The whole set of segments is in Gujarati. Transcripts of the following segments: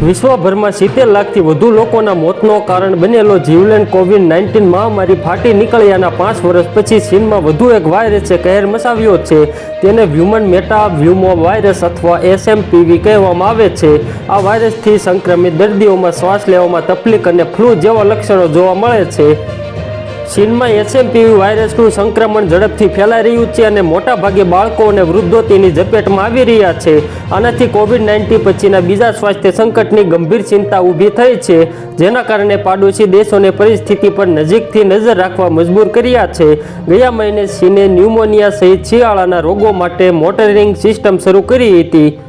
વિશ્વભરમાં 70 લાખથી વધુ લોકોના મોતનો કારણ બનેલો જીવલેણ કોવિડ-19 મહામારી ફાટી નીકળ્યાના 5 વર્ષ પછી ચીનમાં વધુ એક વાયરસે કહેર મચાવ્યો છે. તેને હ્યુમન મેટાવ્યુમો વાયરસ અથવા HMPV કહેવામાં આવે છે. આ વાયરસથી સંક્રમિત દર્દીઓમાં શ્વાસ લેવામાં તકલીફ અને ફ્લૂ જેવા લક્ષણો જોવા મળે છે. ચીનમાં HMPV વાયરસનું સંક્રમણ ઝડપથી ફેલાઈ રહ્યું છે અને મોટાભાગે બાળકો અને વૃદ્ધો તેની ઝપેટમાં આવી રહ્યા છે. આનાથી કોવિડ-19 પછીના બીજા સ્વાસ્થ્ય સંકટની ગંભીર ચિંતા ઊભી થઈ છે, જેના કારણે પાડોશી દેશોને પરિસ્થિતિ પર નજીકથી નજર રાખવા મજબૂર કર્યા છે. ગયા મહિને ચીને ન્યુમોનિયા સહિત શિયાળાના રોગો માટે મોનિટરિંગ સિસ્ટમ શરૂ કરી હતી.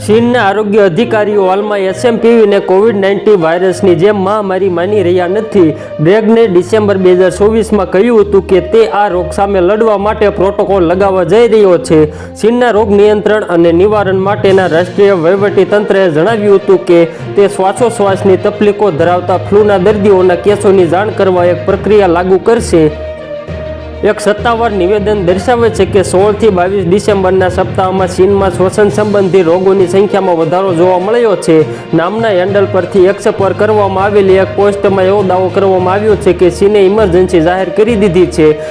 ચીનના આરોગ્ય અધિકારીઓ હાલમાં HMPVને કોવિડ-19 વાયરસની જેમ મહામારી માની રહ્યા નથી. ડ્રેગને ડિસેમ્બર 2024માં કહ્યું હતું કે તે આ રોગ સામે લડવા માટે પ્રોટોકોલ લગાવવા જઈ રહ્યો છે. ચીનના રોગ નિયંત્રણ અને નિવારણ માટેના રાષ્ટ્રીય વહીવટીતંત્રએ જણાવ્યું હતું કે તે શ્વાસોશ્વાસની તકલીફો ધરાવતા ફ્લૂના દર્દીઓના કેસોની જાણ કરવા એક પ્રક્રિયા લાગુ કરશે. એક સત્તાવાર નિવેદન દર્શાવે છે કે 16 થી 22 ડિસેમ્બરના સપ્તાહમાં ચીનમાં શ્વસન સંબંધી રોગોની સંખ્યામાં વધારો જોવા મળ્યો છે. નામના હેન્ડલ પરથી X પર કરવામાં આવેલી એક પોસ્ટમાં એવો દાવો કરવામાં આવ્યો છે કે ચીને ઇમરજન્સી જાહેર કરી દીધી છે.